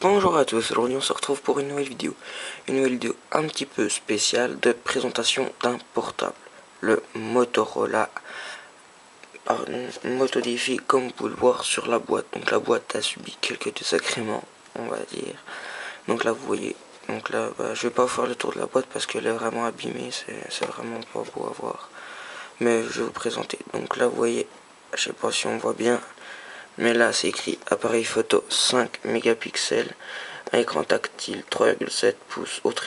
Bonjour à tous, aujourd'hui on se retrouve pour une nouvelle vidéo un petit peu spéciale de présentation d'un portable, le Motorola Moto Défi, comme vous pouvez le voir sur la boîte. Donc la boîte a subi quelques désagréments, on va dire. Donc là vous voyez, donc là je vais pas faire le tour de la boîte parce qu'elle est vraiment abîmée, c'est vraiment pas beau à voir. Mais je vais vous présenter. Donc là vous voyez, je sais pas si on voit bien, mais là c'est écrit appareil photo 5 mégapixels, un écran tactile 3,7 pouces, autre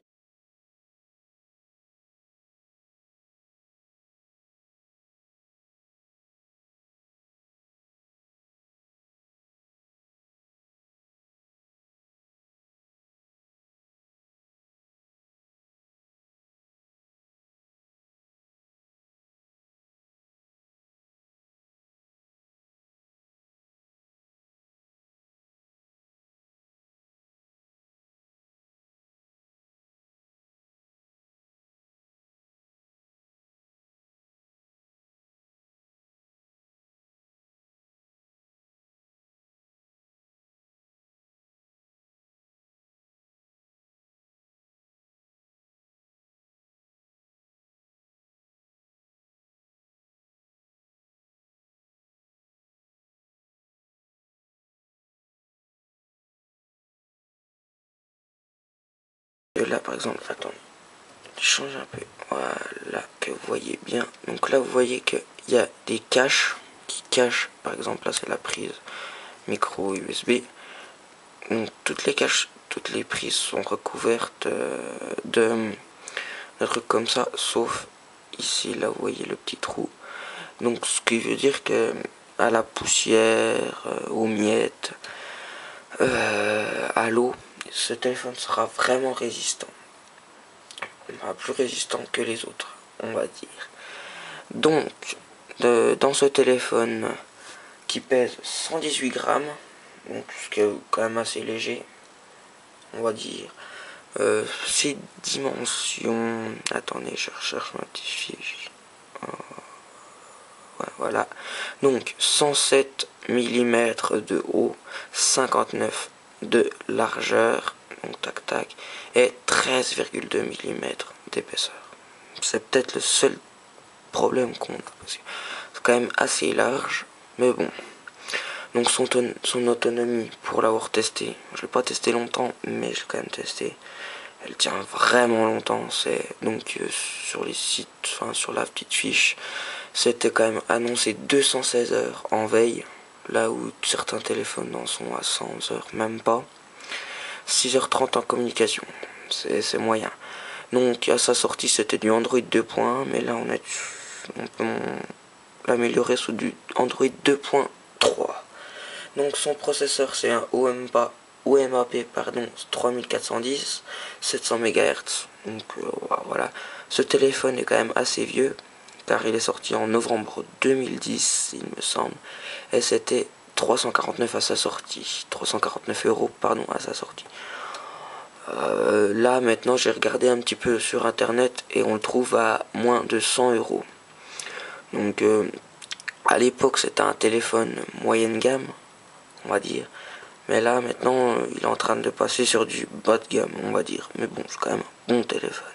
là par exemple, attendez, je change un peu, voilà, que vous voyez bien. Donc là vous voyez qu'il y a des caches qui cachent, par exemple là c'est la prise micro USB. Donc toutes les caches, toutes les prises sont recouvertes de trucs comme ça, sauf ici, là vous voyez le petit trou. Donc ce qui veut dire que à la poussière, aux miettes, à l'eau, ce téléphone sera vraiment résistant. Plus résistant que les autres, on va dire. Donc, dans ce téléphone qui pèse 118 grammes, donc ce qui est quand même assez léger, on va dire. Ses dimensions, attendez, je recherche ma petite fiche. Ouais, voilà. Donc 107 mm de haut, 59 de largeur, donc tac tac, et 13,2 mm d'épaisseur. C'est peut-être le seul problème qu'on a, parce que c'est quand même assez large, mais bon. Donc son autonomie, pour l'avoir testé, je l'ai pas testé longtemps, mais je l'ai quand même testé. Elle tient vraiment longtemps. C'est donc sur les sites, enfin sur la petite fiche, c'était quand même annoncé 216 heures en veille, là où certains téléphones en sont à 100 heures, même pas. 6h30 en communication, c'est moyen. Donc à sa sortie c'était du Android 2.1, mais là on peut l'améliorer sous du Android 2.3. Donc son processeur c'est un OMAP 3410, 700 MHz. Donc voilà, ce téléphone est quand même assez vieux, car il est sorti en novembre 2010 il me semble, et c'était 349 à sa sortie, 349 euros pardon à sa sortie. Là maintenant j'ai regardé un petit peu sur internet et on le trouve à moins de 100 euros. Donc à l'époque c'était un téléphone moyenne gamme, on va dire. Mais là, maintenant, il est en train de passer sur du bas de gamme, on va dire. Mais bon, c'est quand même un bon téléphone.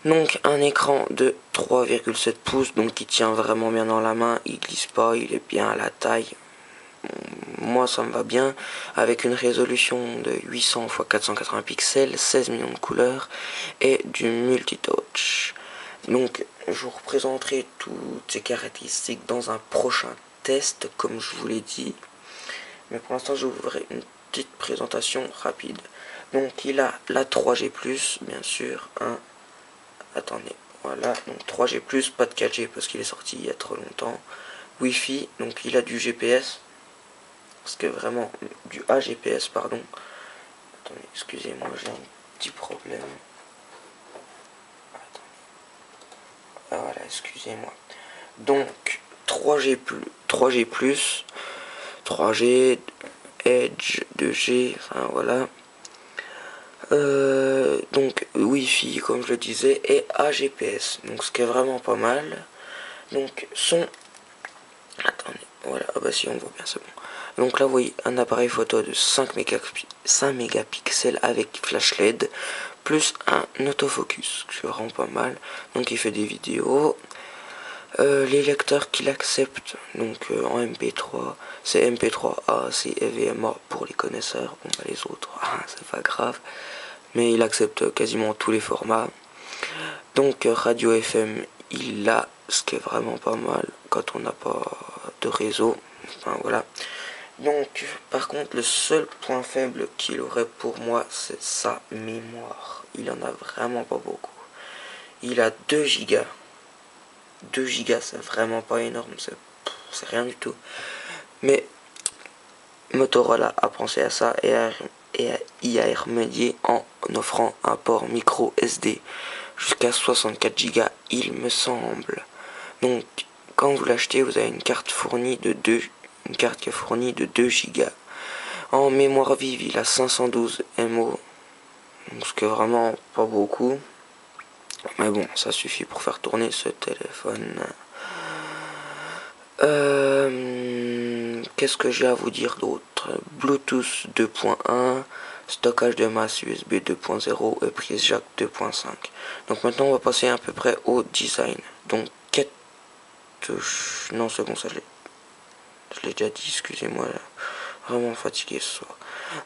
Donc, un écran de 3,7 pouces, donc qui tient vraiment bien dans la main. Il glisse pas, il est bien à la taille. Moi, ça me va bien. Avec une résolution de 800 x 480 pixels, 16 millions de couleurs et du multitouch. Donc, je vous représenterai toutes ces caractéristiques dans un prochain test, comme je vous l'ai dit. Mais pour l'instant, je vous ferai une petite présentation rapide. Donc, il a la 3G+, bien sûr. Attendez, voilà. Donc, 3G+, pas de 4G parce qu'il est sorti il y a trop longtemps. Wi-Fi, donc il a du GPS. Parce que vraiment, du AGPS, pardon. Attendez, excusez-moi, j'ai un petit problème. Attendez. Ah, voilà, excusez-moi. Donc, 3G+, 3G, Edge, 2G, enfin voilà. Donc Wi-Fi comme je le disais et AGPS, donc ce qui est vraiment pas mal. Donc son, attendez, voilà, ah bah si on voit bien, c'est bon. Donc là vous voyez un appareil photo de 5 mégapixels avec flash LED plus un autofocus, c'est vraiment pas mal. Donc il fait des vidéos. Les lecteurs qu'il accepte, donc en MP3, c'est MP3A, c'est EVMA pour les connaisseurs. Bon bah les autres, c'est pas grave, mais il accepte quasiment tous les formats. Donc radio FM, il l'a, ce qui est vraiment pas mal quand on n'a pas de réseau. Enfin voilà. Donc par contre le seul point faible qu'il aurait pour moi, c'est sa mémoire. Il en a vraiment pas beaucoup. Il a 2 gigas. 2 gigas, c'est vraiment pas énorme, c'est rien du tout. Mais Motorola a pensé à ça et y a remédié en offrant un port micro SD jusqu'à 64 gigas, il me semble. Donc quand vous l'achetez, vous avez une carte qui est fournie de 2 gigas. En mémoire vive, il a 512 MO, ce qui est vraiment pas beaucoup. Mais bon, ça suffit pour faire tourner ce téléphone. Qu'est-ce que j'ai à vous dire d'autre? Bluetooth 2.1, stockage de masse USB 2.0 et prise jack 2.5. Donc maintenant on va passer à peu près au design. Donc non c'est bon, ça je l'ai déjà dit, excusez-moi, vraiment fatigué ce soir.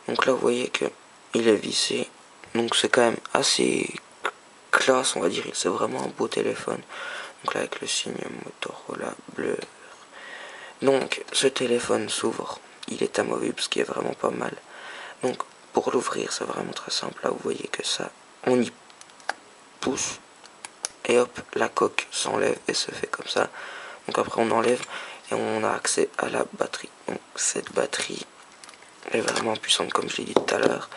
Donc là vous voyez que il est vissé, donc c'est quand même assez classe, on va dire, c'est vraiment un beau téléphone. Donc là avec le signe Motorola bleu. Donc ce téléphone s'ouvre, il est amovible, ce qui est vraiment pas mal. Donc pour l'ouvrir c'est vraiment très simple, là vous voyez que ça, on y pousse et hop, la coque s'enlève et se fait comme ça. Donc après on enlève et on a accès à la batterie. Donc cette batterie est vraiment puissante comme je l'ai dit tout à l'heure.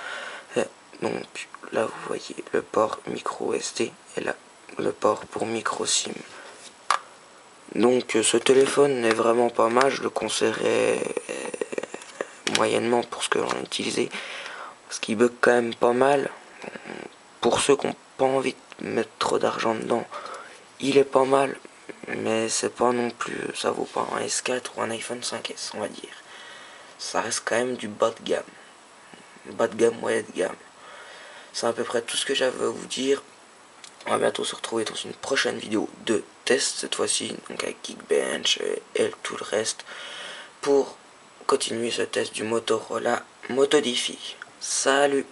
Donc là vous voyez le port micro SD et là le port pour micro SIM. Donc ce téléphone est vraiment pas mal, je le conseillerais moyennement pour ce que l'on a utilisé, parce qu'il bug quand même pas mal. Pour ceux qui n'ont pas envie de mettre trop d'argent dedans, il est pas mal, mais c'est pas non plus, ça vaut pas un S4 ou un iPhone 5S, on va dire. Ça reste quand même du bas de gamme, moyen de gamme. C'est à peu près tout ce que j'avais à vous dire. On va bientôt se retrouver dans une prochaine vidéo de test, cette fois-ci, donc avec Geekbench et tout le reste, pour continuer ce test du Motorola Moto Défi. Salut!